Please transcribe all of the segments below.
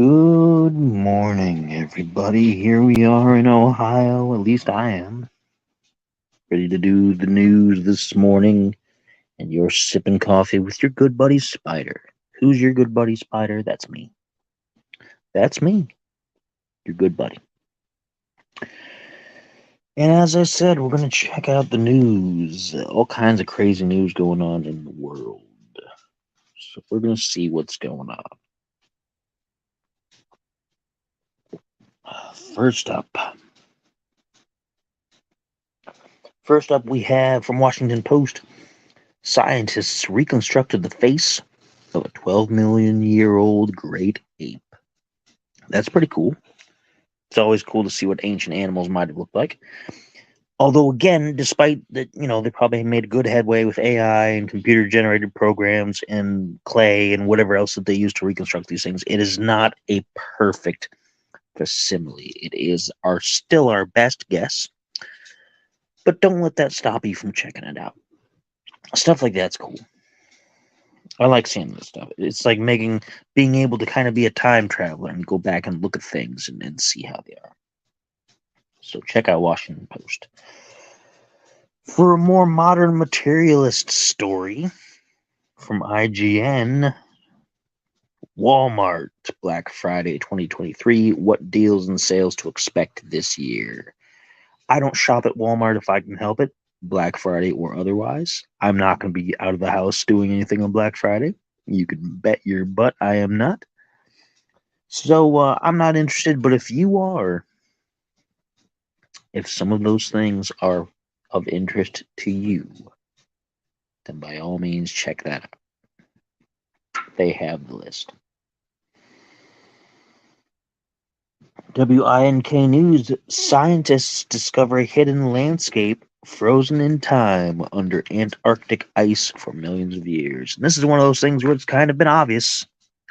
Good morning, everybody. Here we are in Ohio. At least I am. Ready to do the news this morning. And you're sipping coffee with your good buddy Spider. Who's your good buddy Spider? That's me. That's me. Your good buddy. And as I said, we're going to check out the news. All kinds of crazy news going on in the world. So we're going to see what's going on. First up, we have from Washington Post. Scientists reconstructed the face of a 12 million year old great ape. That's pretty cool. It's always cool to see what ancient animals might have looked like. Although, again, despite that, they probably made good headway with AI and computer generated programs and clay and whatever else that they use to reconstruct these things, it is not a perfect facsimile. It is still our best guess. But don't let that stop you from checking it out. Stuff like that's cool. I like seeing this stuff. It's like being able to kind of be a time traveler and go back and look at things and see how they are. So check out Washington Post. For a more modern materialist story from IGN, Walmart Black Friday 2023. What deals and sales to expect this year? I don't shop at Walmart if I can help it, Black Friday or otherwise. I'm not going to be out of the house doing anything on Black Friday. You can bet your butt I am not. So I'm not interested, but if you are, if some of those things are of interest to you, then by all means check that out. They have the list. WINK News, scientists discover a hidden landscape frozen in time under Antarctic ice for millions of years. And this is one of those things where it's kind of been obvious.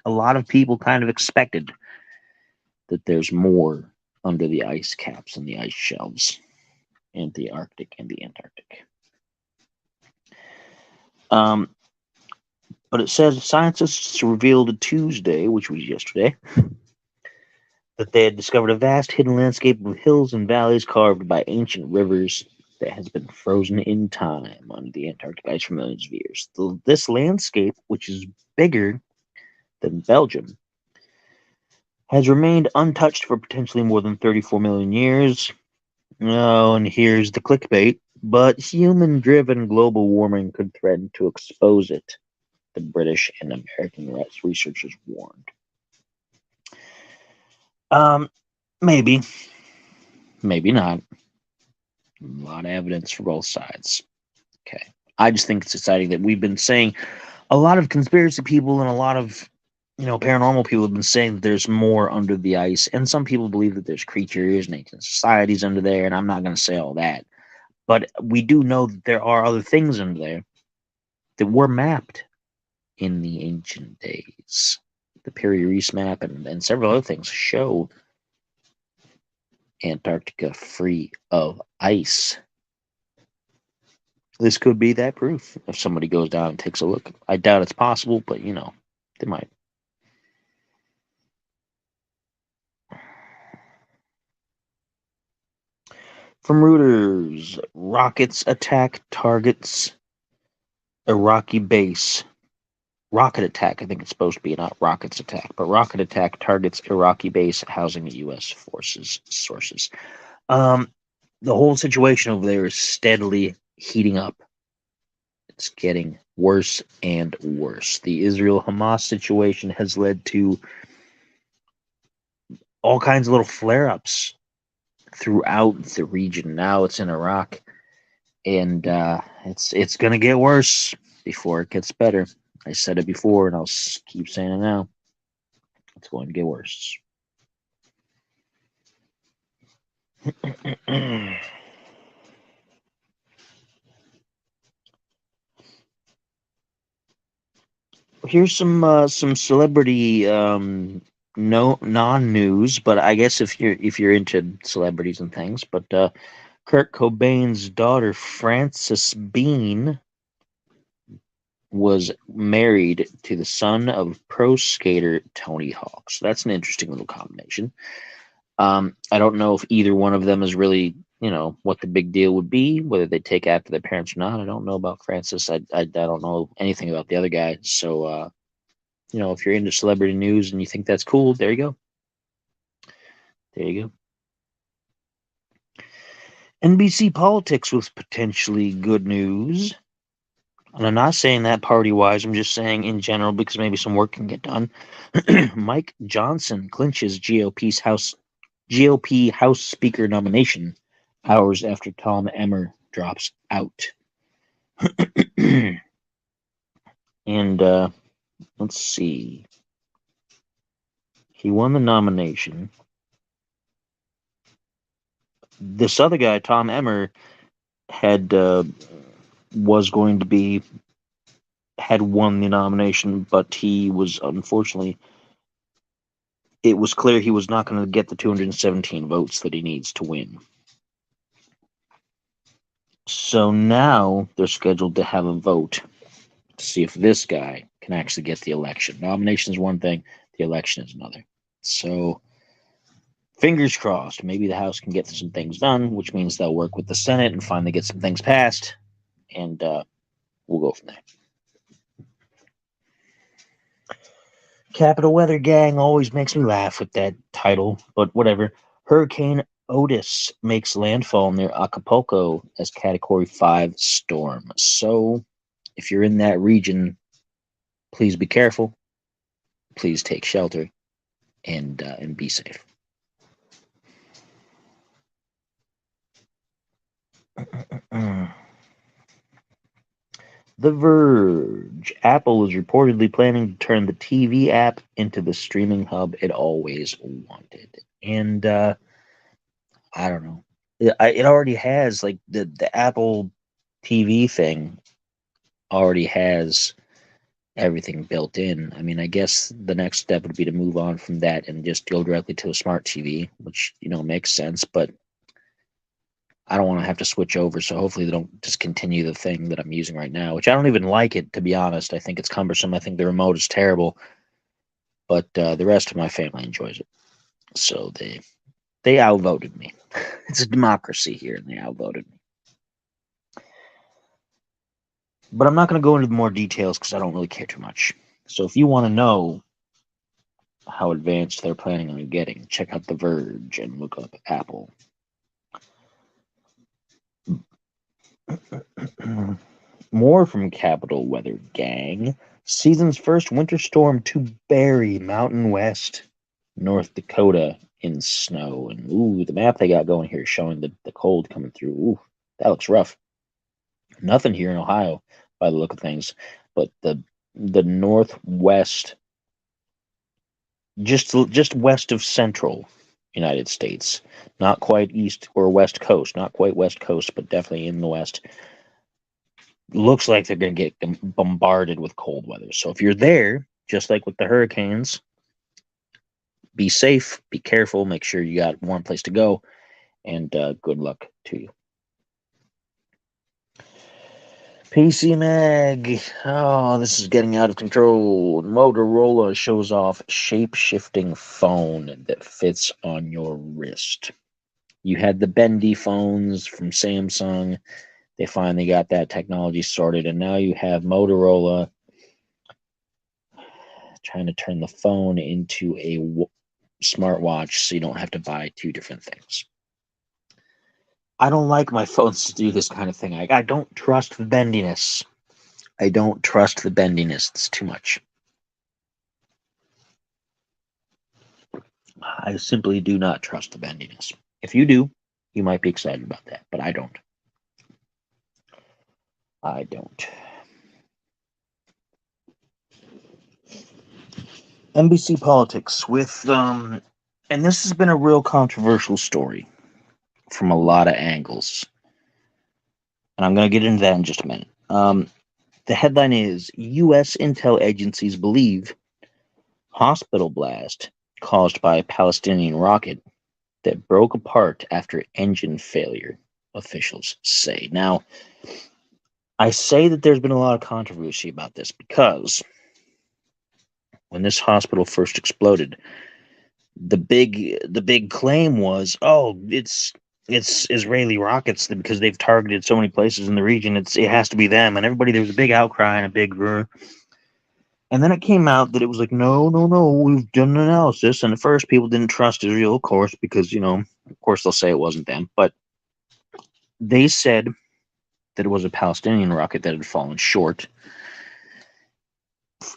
A lot of people kind of expected that there's more under the ice caps and the ice shelves in the Arctic and the Antarctic. But it says scientists revealed Tuesday, which was yesterday, that they had discovered a vast hidden landscape of hills and valleys carved by ancient rivers that has been frozen in time under the Antarctic ice for millions of years. This landscape, which is bigger than Belgium, has remained untouched for potentially more than 34 million years. Oh, and here's the clickbait. But human-driven global warming could threaten to expose it, the British and American researchers warned. Maybe. Maybe not. A lot of evidence for both sides. Okay. I just think it's exciting that we've been saying a lot of conspiracy people and a lot of paranormal people have been saying that there's more under the ice, and some people believe that there's creatures and ancient societies under there, and I'm not going to say all that. But we do know that there are other things under there that were mapped in the ancient days. The Piri Reis map and several other things show Antarctica free of ice. This could be that proof if somebody goes down and takes a look. I doubt it's possible, but they might. From Reuters, rockets attack targets Iraqi base. Rocket attack, I think it's supposed to be, not rockets attack, but rocket attack targets Iraqi base housing U.S. forces sources. The whole situation over there is steadily heating up. It's getting worse and worse. The Israel-Hamas situation has led to all kinds of little flare-ups throughout the region. Now it's in Iraq, and it's going to get worse before it gets better. I said it before, and I'll keep saying it now. It's going to get worse. Here's some celebrity non-news, but I guess if you're into celebrities and things, but Kurt Cobain's daughter Frances Bean was married to the son of pro skater Tony Hawk. So that's an interesting little combination. I don't know if either one of them is really, what the big deal would be, whether they take after their parents or not. I don't know about Francis. I don't know anything about the other guy. So, if you're into celebrity news and you think that's cool, there you go. There you go. NBC Politics was potentially good news. And I'm not saying that party-wise. I'm just saying in general because maybe some work can get done. Mike Johnson clinches GOP House Speaker nomination hours after Tom Emmer drops out. And let's see. He won the nomination. This other guy, Tom Emmer, had won the nomination, but he was unfortunately. It was clear he was not going to get the 217 votes that he needs to win. So now they're scheduled to have a vote to see if this guy can actually get the election. Nomination is one thing, the election is another. So fingers crossed, maybe the House can get some things done, which means they'll work with the Senate and finally get some things passed, and we'll go from there. Capital Weather Gang always makes me laugh with that title, but whatever. Hurricane Otis makes landfall near Acapulco as Category 5 storm. So, if you're in that region, please be careful. Please take shelter and be safe. The Verge. Apple is reportedly planning to turn the TV app into the streaming hub it always wanted. And I don't know. It already has, like, the Apple TV thing already has everything built in. I mean, I guess the next step would be to move on from that and just go directly to a smart TV, which, makes sense, but I don't want to have to switch over, so hopefully they don't discontinue the thing that I'm using right now, which I don't even like it, to be honest. I think it's cumbersome. I think the remote is terrible, but the rest of my family enjoys it. So they outvoted me. It's a democracy here, and they outvoted me. But I'm not going to go into more details because I don't really care too much. So if you want to know how advanced they're planning on getting, check out The Verge and look up Apple. More from Capital Weather Gang. Season's first winter storm to bury Mountain West, North Dakota in snow. And ooh, the map they got going here is showing the cold coming through. Ooh, that looks rough. Nothing here in Ohio by the look of things, but the northwest, just west of central United States, not quite east or west coast, not quite west coast, but definitely in the west. Looks like they're going to get bombarded with cold weather. So if you're there, just like with the hurricanes, be safe, be careful, make sure you got one place to go, and good luck to you. PC Mag. Oh, this is getting out of control. Motorola shows off shape-shifting phone that fits on your wrist. You had the bendy phones from Samsung. They finally got that technology sorted, and now you have Motorola trying to turn the phone into a smartwatch so you don't have to buy two different things. I don't like my phones to do this kind of thing. I don't trust the bendiness. I don't trust the bendiness. It's too much. I simply do not trust the bendiness. If you do, you might be excited about that, but I don't. I don't. NBC Politics with, and this has been a real controversial story from a lot of angles. And I'm going to get into that in just a minute. The headline is, U.S. intel agencies believe hospital blast caused by a Palestinian rocket that broke apart after engine failure, officials say. Now, I say that there's been a lot of controversy about this because when this hospital first exploded, the big claim was, oh, it's Israeli rockets because they've targeted so many places in the region. It has to be them, and everybody, there was a big outcry and a big and then it came out that it was like, no, no, no, we've done an analysis. And at first, people didn't trust Israel, of course, because, of course, they'll say it wasn't them. But they said that it was a Palestinian rocket that had fallen short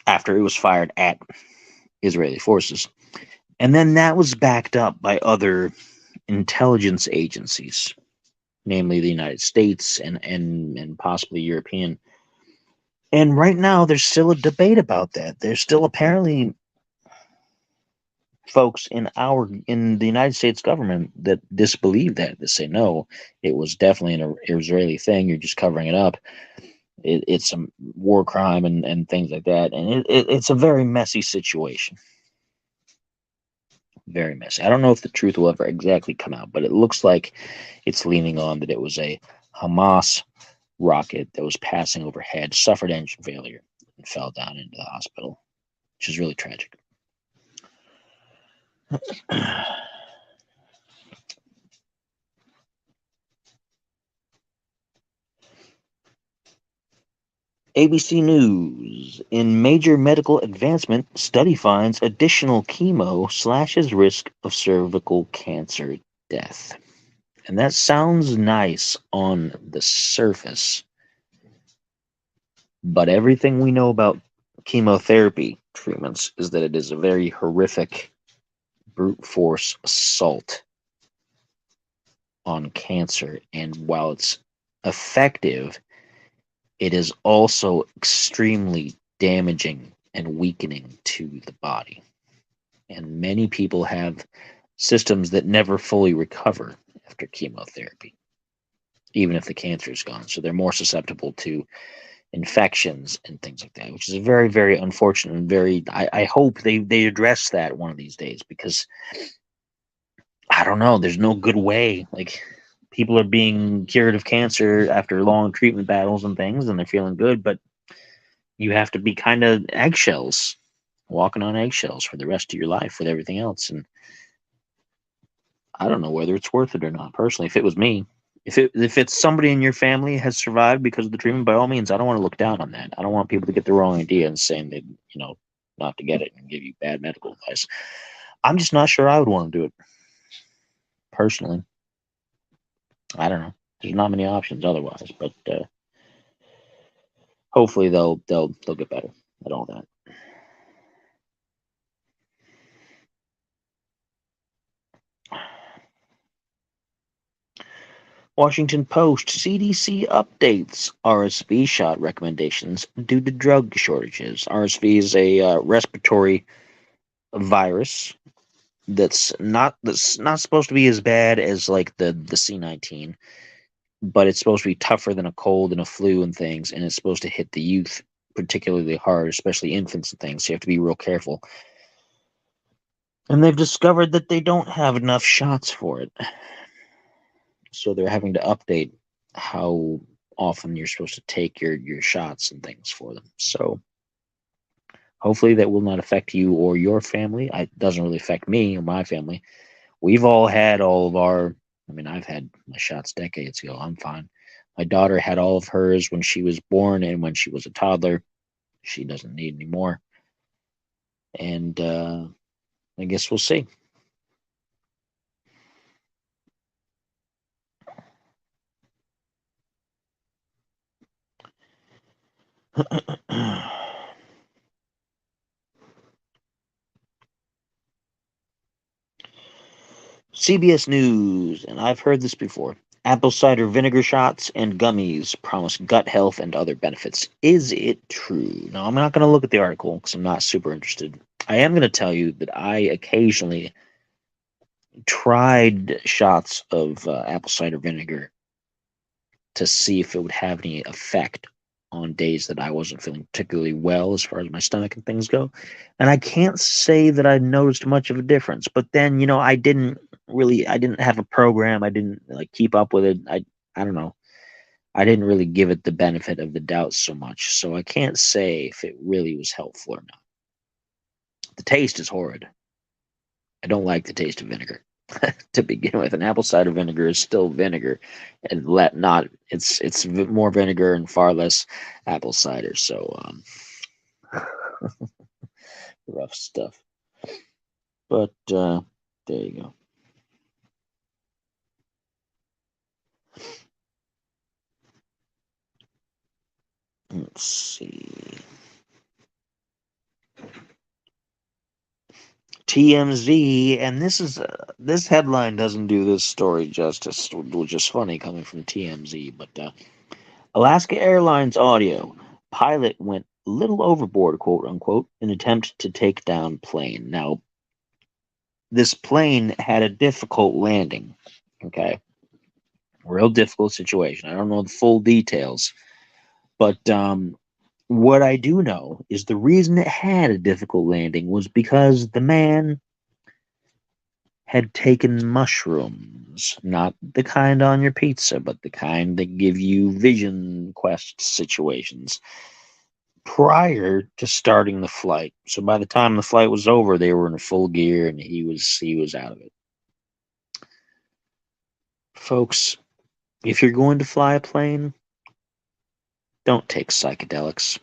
after it was fired at Israeli forces. And then that was backed up by other intelligence agencies, namely the United States and possibly European. And right now, there's still a debate about that. There's still apparently folks in the United States government that disbelieve that. They say no, it was definitely an Israeli thing. You're just covering it up. It's a war crime and things like that. And it's a very messy situation. Very messy. I don't know if the truth will ever exactly come out, but it looks like it's leaning on that it was a Hamas rocket that was passing overhead, suffered engine failure, and fell down into the hospital, which is really tragic. ABC News. In major medical advancement, study finds additional chemo slashes risk of cervical cancer death. And that sounds nice on the surface, but everything we know about chemotherapy treatments is that it is a very horrific brute force assault on cancer. And while it's effective, it is also extremely damaging and weakening to the body. And many people have systems that never fully recover after chemotherapy, even if the cancer is gone. So they're more susceptible to infections and things like that, which is very, very unfortunate. And I hope they address that one of these days, because I don't know, there's no good way. Like, people are being cured of cancer after long treatment battles and things, and they're feeling good, but you have to be kind of eggshells, walking on eggshells for the rest of your life with everything else. And I don't know whether it's worth it or not. Personally, if it was me, if it's somebody in your family has survived because of the treatment, by all means, I don't want to look down on that. I don't want people to get the wrong idea and saying that, not to get it and give you bad medical advice. I'm just not sure I would want to do it personally. I don't know. There's not many options otherwise, but hopefully they'll get better at all that. Washington Post. CDC updates RSV shot recommendations due to drug shortages. RSV is a respiratory virus that's not supposed to be as bad as like the C19, but it's supposed to be tougher than a cold and a flu and things, and it's supposed to hit the youth particularly hard, especially infants and things. So you have to be real careful. And they've discovered that they don't have enough shots for it. So they're having to update how often you're supposed to take your shots and things for them. So hopefully that will not affect you or your family. It doesn't really affect me or my family. We've all had all of I've had my shots decades ago. I'm fine. My daughter had all of hers when she was born and when she was a toddler. She doesn't need any more. And I guess we'll see. CBS News, and I've heard this before. Apple cider vinegar shots and gummies promise gut health and other benefits. Is it true? Now, I'm not going to look at the article because I'm not super interested. I am going to tell you that I occasionally tried shots of apple cider vinegar to see if it would have any effect on days that I wasn't feeling particularly well as far as my stomach and things go. And I can't say that I noticed much of a difference. But then, I didn't have a program. I didn't like keep up with it. I don't know. I didn't really give it the benefit of the doubt so much, so I can't say if it really was helpful or not. The taste is horrid. I don't like the taste of vinegar to begin with. And apple cider vinegar is still vinegar, and let not it's more vinegar and far less apple cider. So rough stuff. But there you go. Let's see. TMZ, and this headline doesn't do this story justice, which is funny coming from TMZ. But Alaska Airlines audio pilot went little overboard, quote unquote, in attempt to take down plane. Now, this plane had a difficult landing. Okay, real difficult situation. I don't know the full details, but what I do know is the reason it had a difficult landing was because the man had taken mushrooms, not the kind on your pizza, but the kind that give you vision quest situations prior to starting the flight. So by the time the flight was over, they were in full gear and he was out of it. Folks, if you're going to fly a plane, don't take psychedelics.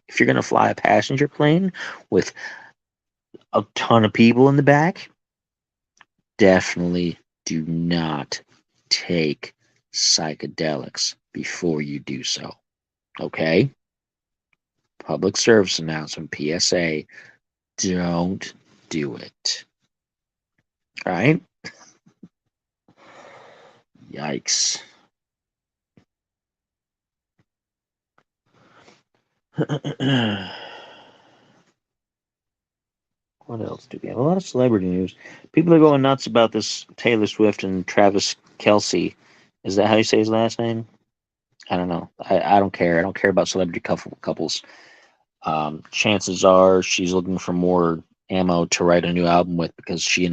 If you're going to fly a passenger plane with a ton of people in the back, definitely do not take psychedelics before you do so. Okay? Public service announcement, PSA, don't do it. All right? Yikes. What else do we have? A lot of celebrity news. People are going nuts about this Taylor Swift and Travis Kelce. Is that how you say his last name? I don't know. I don't care. I don't care about celebrity couples. Chances are she's looking for more ammo to write a new album with because she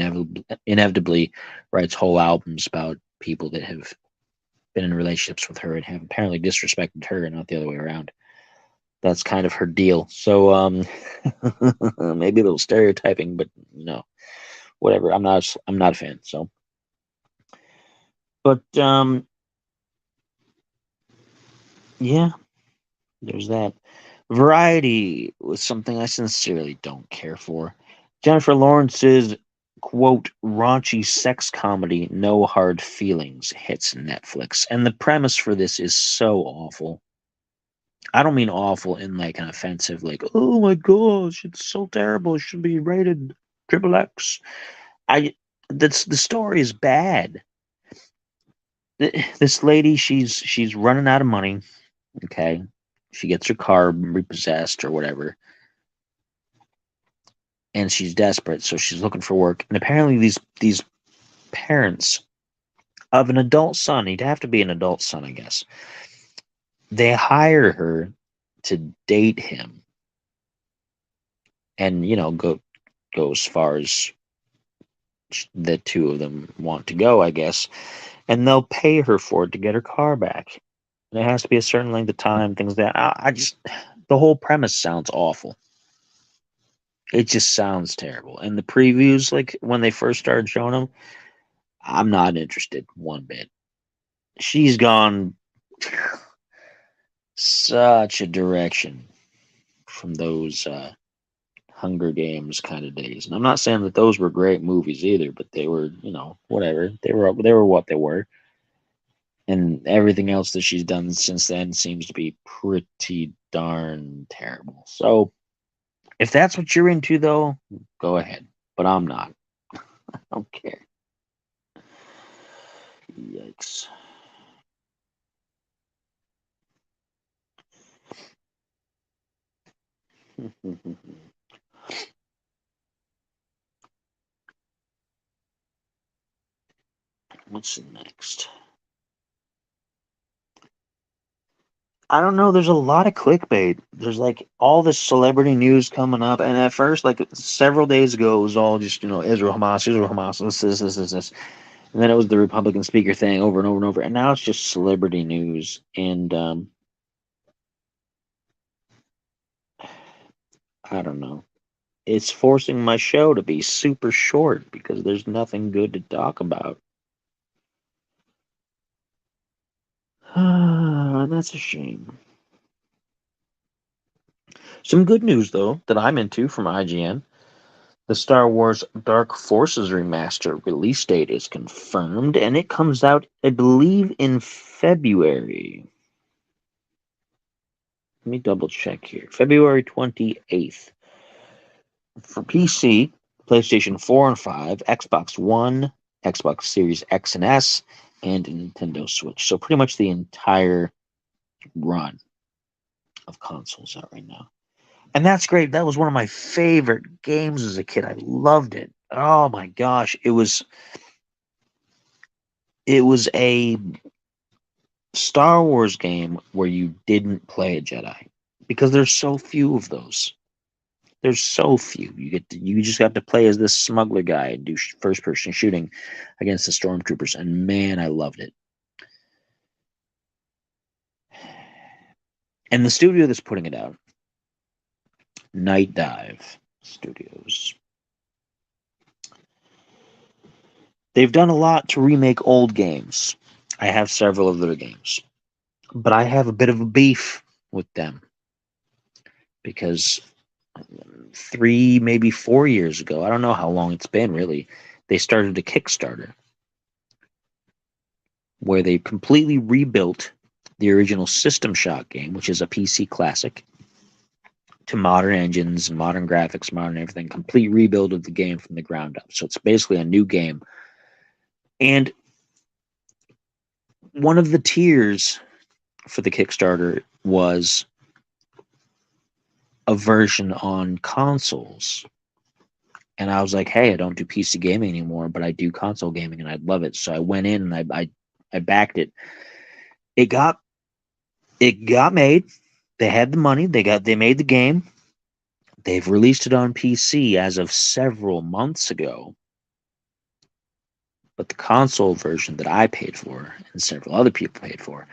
inevitably writes whole albums about people that have been in relationships with her and have apparently disrespected her and not the other way around. That's kind of her deal. So maybe a little stereotyping, but no, whatever. I'm not a fan. So, but yeah, there's that. Variety was something I sincerely don't care for. Jennifer Lawrence's quote raunchy sex comedy No Hard Feelings hits Netflix, and the premise for this is so awful. I don't mean awful in like an offensive, like, oh my gosh, it's so terrible, it should be rated triple X. I that's the story is bad. This lady, she's running out of money. Okay, she gets her car repossessed or whatever, and she's desperate, so she's looking for work. And apparently, these parents of an adult son, he'd have to be an adult son, I guess. They hire her to date him, and go as far as the two of them want to go, I guess, and they'll pay her for it to get her car back. And it has to be a certain length of time, things that I just the whole premise sounds awful. It just sounds terrible. And the previews, like when they first started showing them, I'm not interested one bit. She's gone such a direction from those Hunger Games kind of days. And I'm not saying that those were great movies either, but they were, whatever. They were what they were. And everything else that she's done since then seems to be pretty darn terrible. So if that's what you're into, though, go ahead. But I'm not. I don't care. Yikes. What's next? I don't know. There's a lot of clickbait. There's like all this celebrity news coming up, and at first, like several days ago, it was all just Israel Hamas, this. And then it was the Republican speaker thing over and over and over. And now it's just celebrity news. And I don't know. It's forcing my show to be super short because there's nothing good to talk about. And that's a shame. Some good news, though, that I'm into from IGN. The Star Wars Dark Forces remaster release date is confirmed, and it comes out, I believe, in February. Let me double check here. February 28th. For PC, PlayStation 4 and 5, Xbox One, Xbox Series X and S, and Nintendo Switch. So pretty much the entire run of consoles out right now. And that's great. That was one of my favorite games as a kid. I loved it. Oh my gosh. It was a Star Wars game where you didn't play a Jedi because there's so few of those. There's so few. You just have to play as this smuggler guy and do first person shooting against the stormtroopers. And man, I loved it. And the studio that's putting it out, Night Dive Studios. They've done a lot to remake old games. I have several of their games, but I have a bit of a beef with them because 3, maybe 4 years ago, I don't know how long it's been really, they started a Kickstarter where they completely rebuilt the original System Shock game, which is a PC classic, to modern engines, modern graphics, modern everything, complete rebuild of the game from the ground up. So it's basically a new game. And one of the tiers for the Kickstarter was a version on consoles. And I was like, hey, I don't do PC gaming anymore, but I do console gaming and I'd love it. So I went in and I backed it. It got made. They had the money. They made the game. They've released it on PC as of several months ago. But the console version that I paid for and several other people paid for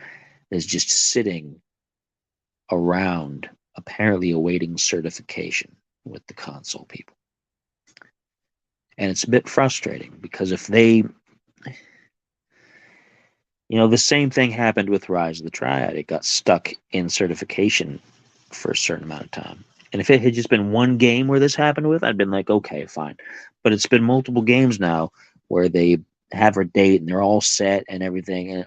is just sitting around, apparently awaiting certification with the console people. And it's a bit frustrating because if they, the same thing happened with Rise of the Triad. It got stuck in certification for a certain amount of time. And if it had just been one game where this happened with, I'd been like, okay, fine. But it's been multiple games now where they have a date and they're all set and everything. And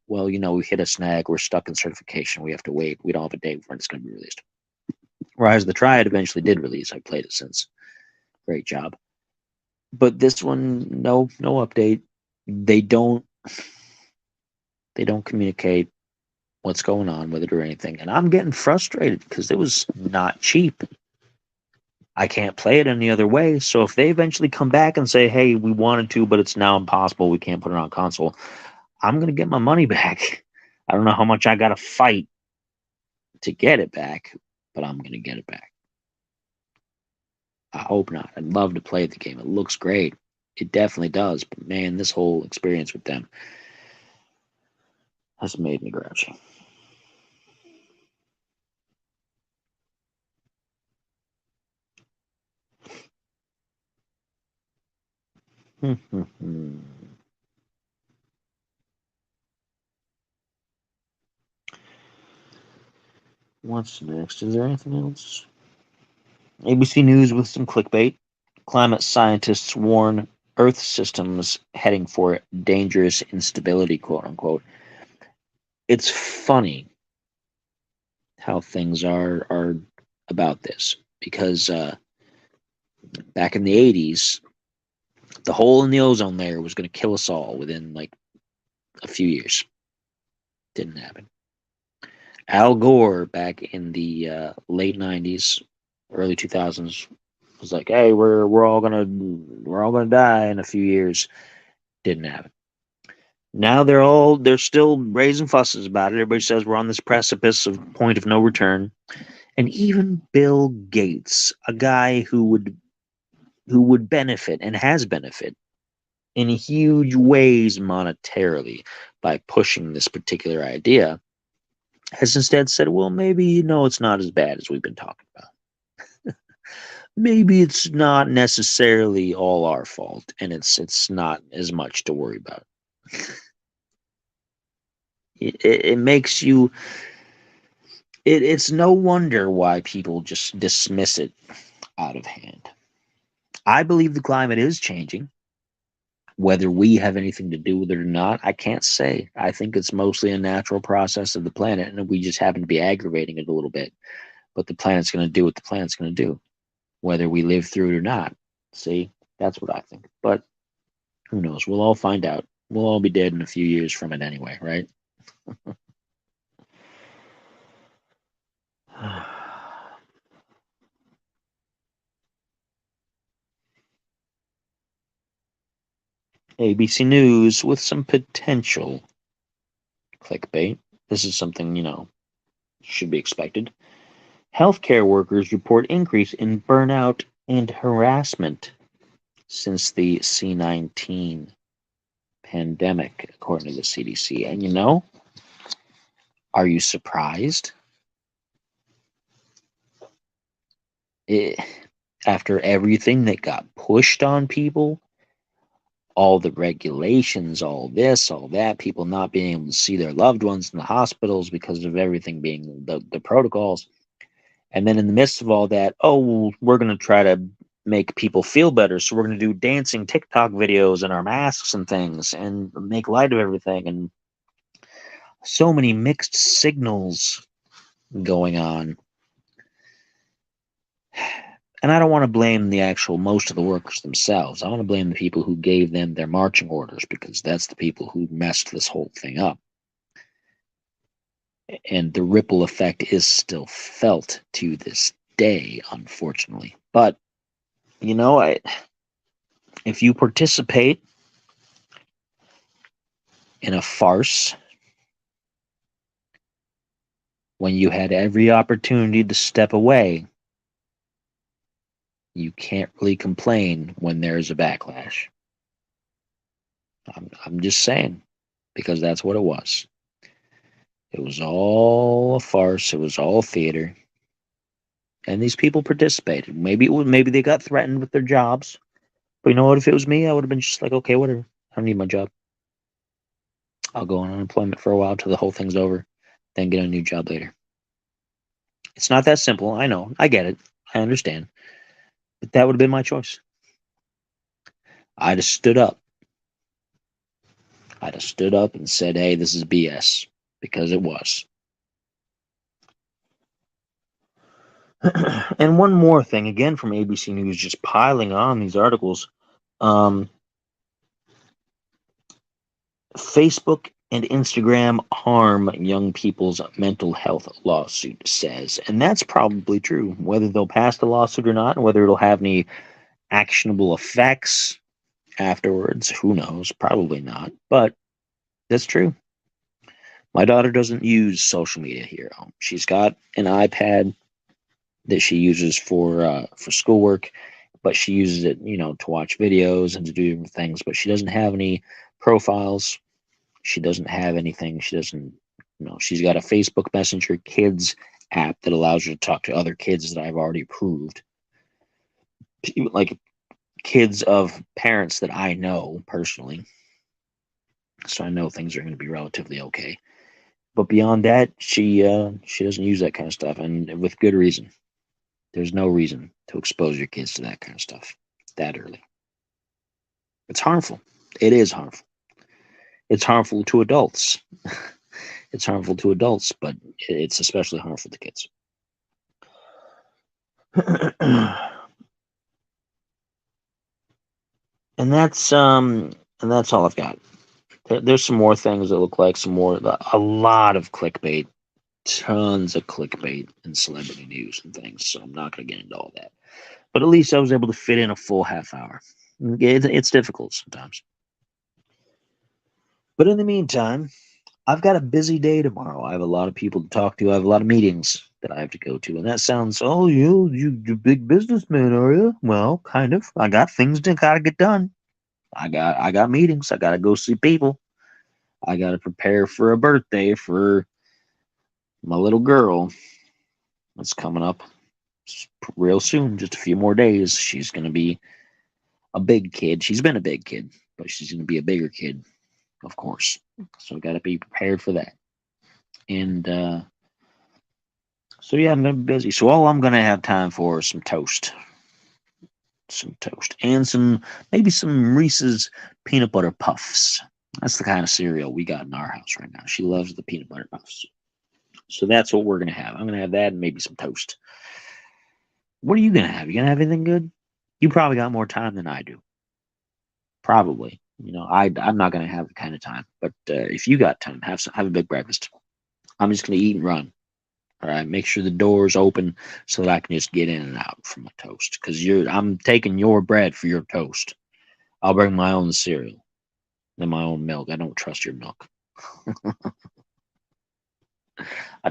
we hit a snag. We're stuck in certification. We have to wait. We don't have a date when it's going to be released. Rise of the Triad eventually did release. I played it since. Great job. But this one, no update. They don't communicate what's going on with it or anything. And I'm getting frustrated because it was not cheap. I can't play it any other way. So if they eventually come back and say, hey, we wanted to, but it's now impossible, we can't put it on console, I'm going to get my money back. I don't know how much I got to fight to get it back, but I'm going to get it back. I hope not. I'd love to play the game. It looks great. It definitely does. But man, this whole experience with them has made me grouchy. What's next? Is there anything else? ABC News with some clickbait. Climate scientists warn Earth systems heading for dangerous instability, quote unquote. It's funny how things are about this because back in the 80s, the hole in the ozone layer was going to kill us all within like a few years. Didn't happen. Al Gore back in the late 90s, early 2000s was like, "Hey, we're all gonna die in a few years." Didn't happen. Now they're still raising fusses about it. Everybody says we're on this precipice of point of no return, and even Bill Gates, a guy who would benefit and has benefit in huge ways monetarily by pushing this particular idea, has instead said, well, maybe, it's not as bad as we've been talking about. Maybe it's not necessarily all our fault, and it's not as much to worry about. It makes you. It's no wonder why people just dismiss it out of hand. I believe the climate is changing. Whether we have anything to do with it or not, I can't say. I think it's mostly a natural process of the planet, and we just happen to be aggravating it a little bit. But the planet's going to do what the planet's going to do, whether we live through it or not. See, that's what I think. But who knows? We'll all find out. We'll all be dead in a few years from it anyway, right? ABC News with some potential clickbait. This is something, should be expected. Healthcare workers report increase in burnout and harassment since the C-19 pandemic, according to the CDC. And are you surprised? After everything that got pushed on people, all the regulations, all this, all that, people not being able to see their loved ones in the hospitals because of everything being the protocols. And then in the midst of all that, oh, we're going to try to make people feel better. So we're going to do dancing TikTok videos in our masks and things and make light of everything. And so many mixed signals going on. And I don't want to blame most of the workers themselves. I want to blame the people who gave them their marching orders, because that's the people who messed this whole thing up. And the ripple effect is still felt to this day, unfortunately. But, if you participate in a farce when you had every opportunity to step away, you can't really complain when there's a backlash. I'm just saying, because that's what it was. It was all a farce. It was all theater, and these people participated. Maybe they got threatened with their jobs, but you know what? If it was me, I would have been just like, okay, whatever. I don't need my job. I'll go on unemployment for a while till the whole thing's over, then get a new job later. It's not that simple. I know. I get it. I understand. But that would have been my choice. I'd have stood up. I'd have stood up and said, hey, this is BS, because it was. And one more thing, again from ABC News, just piling on these articles. Facebook and Instagram harm young people's mental health, lawsuit says. And that's probably true. Whether they'll pass the lawsuit or not, and whether it'll have any actionable effects afterwards, who knows? Probably not. But that's true. My daughter doesn't use social media here at home. She's got an iPad that she uses for schoolwork, but she uses it, to watch videos and to do different things. But she doesn't have any profiles. She doesn't have anything. She doesn't, she's got a Facebook Messenger Kids app that allows her to talk to other kids that I've already approved, like kids of parents that I know personally. So I know things are going to be relatively okay. But beyond that, she doesn't use that kind of stuff, and with good reason. There's no reason to expose your kids to that kind of stuff that early. It's harmful. It is harmful. It's harmful to adults. It's harmful to adults, but it's especially harmful to kids. And that's all I've got. There's some more things that look like a lot of clickbait, tons of clickbait and celebrity news and things. So I'm not going to get into all that. But at least I was able to fit in a full half hour. It's difficult sometimes. But in the meantime, I've got a busy day tomorrow. I have a lot of people to talk to. I have a lot of meetings that I have to go to. And that sounds, oh, you're a big businessman, are you? Well, kind of. I got things that got to get done. I got meetings. I gotta go see people. I gotta prepare for a birthday for my little girl that's coming up real soon. Just a few more days. She's gonna be a big kid. She's been a big kid, but she's gonna be a bigger kid, of course. So I gotta be prepared for that. And so yeah, I'm gonna be busy. So all I'm gonna have time for is some toast, and maybe some Reese's peanut butter puffs. That's the kind of cereal we got in our house right now. She loves the peanut butter puffs. So that's what we're gonna have. I'm gonna have that and maybe some toast. What are you gonna have? You gonna have anything good? You probably got more time than I do. Probably. I'm not gonna have the kind of time. But if you got time, have a big breakfast. I'm just gonna eat and run. All right, make sure the door's open so that I can just get in and out from my toast. Because I'm taking your bread for your toast. I'll bring my own cereal and my own milk. I don't trust your milk. I